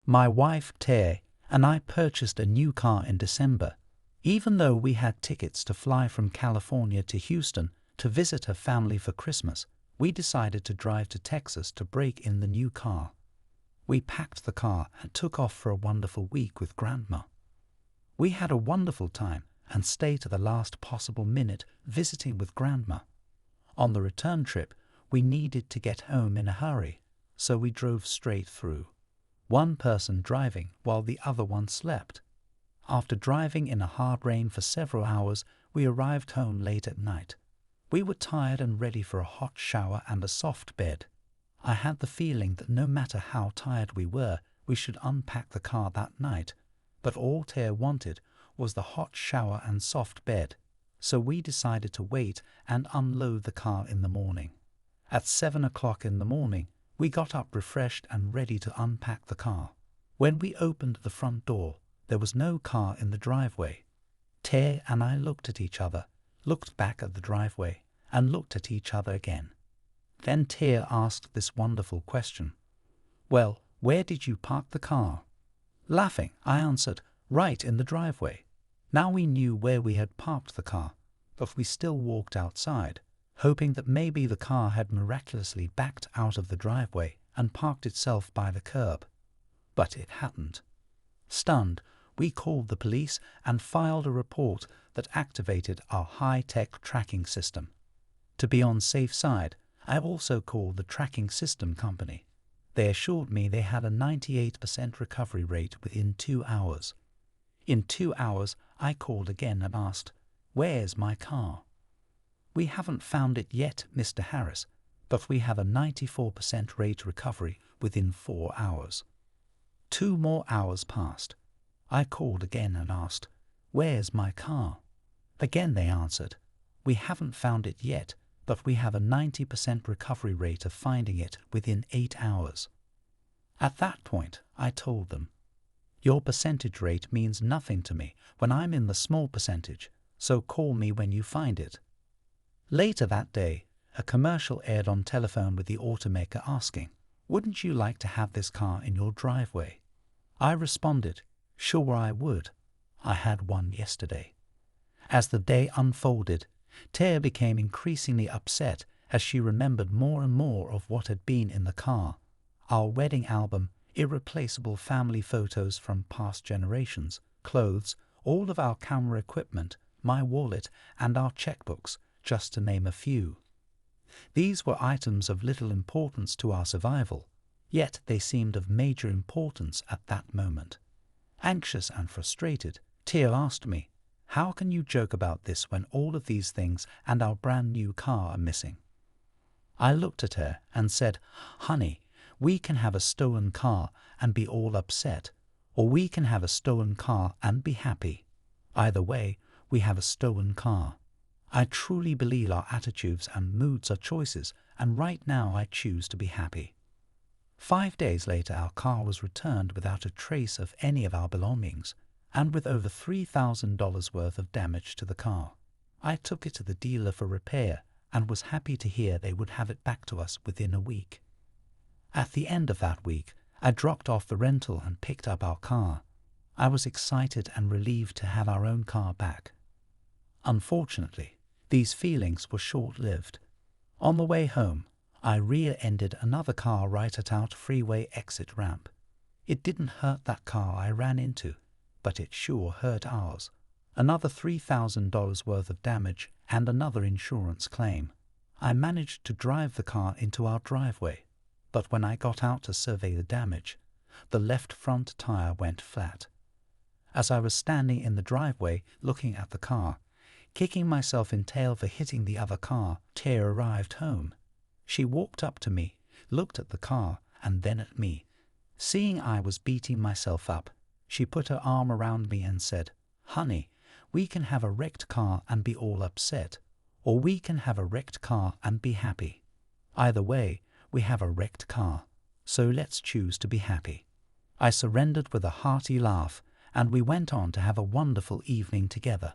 My wife, Tere, and I purchased a new car in December. Even though we had tickets to fly from California to Houston to visit her family for Christmas, we decided to drive to Texas to break in the new car. We packed the car and took off for a wonderful week with Grandma. We had a wonderful time and stayed to the last possible minute visiting with Grandma. On the return trip, we needed to get home in a hurry, so we drove straight through, one person driving while the other one slept. After driving in a hard rain for several hours, we arrived home late at night. We were tired and ready for a hot shower and a soft bed. I had the feeling that no matter how tired we were, we should unpack the car that night, but all Tere wanted was the hot shower and soft bed, so we decided to wait and unload the car in the morning. At 7 o'clock in the morning, we got up refreshed and ready to unpack the car. When we opened the front door, there was no car in the driveway. Tere and I looked at each other, looked back at the driveway, and looked at each other again. Then Tere asked this wonderful question. "Well, where did you park the car?" Laughing, I answered, "Right in the driveway." Now we knew where we had parked the car, but we still walked outside, hoping that maybe the car had miraculously backed out of the driveway and parked itself by the curb. But it hadn't. Stunned, we called the police and filed a report that activated our high-tech tracking system. To be on safe side, I also called the tracking system company. They assured me they had a 98% recovery rate within 2 hours. In 2 hours, I called again and asked, "Where's my car?" "We haven't found it yet, Mr. Harris, but we have a 94% rate recovery within 4 hours. 2 more hours passed. I called again and asked, "Where's my car?" Again they answered, "We haven't found it yet, but we have a 90% recovery rate of finding it within 8 hours. At that point, I told them, "Your percentage rate means nothing to me when I'm in the small percentage, so call me when you find it." Later that day, a commercial aired on telephone with the automaker asking, "Wouldn't you like to have this car in your driveway?" I responded, "Sure I would. I had one yesterday." As the day unfolded, Tere became increasingly upset as she remembered more and more of what had been in the car: our wedding album, irreplaceable family photos from past generations, clothes, all of our camera equipment, my wallet, and our checkbooks, just to name a few. These were items of little importance to our survival, yet they seemed of major importance at that moment. Anxious and frustrated, Tere asked me, "How can you joke about this when all of these things and our brand new car are missing?" I looked at her and said, "Honey, we can have a stolen car and be all upset, or we can have a stolen car and be happy. Either way, we have a stolen car. I truly believe our attitudes and moods are choices, and right now I choose to be happy." 5 days later, our car was returned without a trace of any of our belongings, and with over $3,000 worth of damage to the car. I took it to the dealer for repair and was happy to hear they would have it back to us within a week. At the end of that week, I dropped off the rental and picked up our car. I was excited and relieved to have our own car back. Unfortunately, these feelings were short-lived. On the way home, I rear-ended another car right at our freeway exit ramp. It didn't hurt that car I ran into, but it sure hurt ours. Another $3,000 worth of damage and another insurance claim. I managed to drive the car into our driveway, but when I got out to survey the damage, the left front tire went flat. As I was standing in the driveway looking at the car, kicking myself in tail for hitting the other car, Tere arrived home. She walked up to me, looked at the car, and then at me. Seeing I was beating myself up, she put her arm around me and said, "Honey, we can have a wrecked car and be all upset, or we can have a wrecked car and be happy. Either way, we have a wrecked car, so let's choose to be happy." I surrendered with a hearty laugh, and we went on to have a wonderful evening together.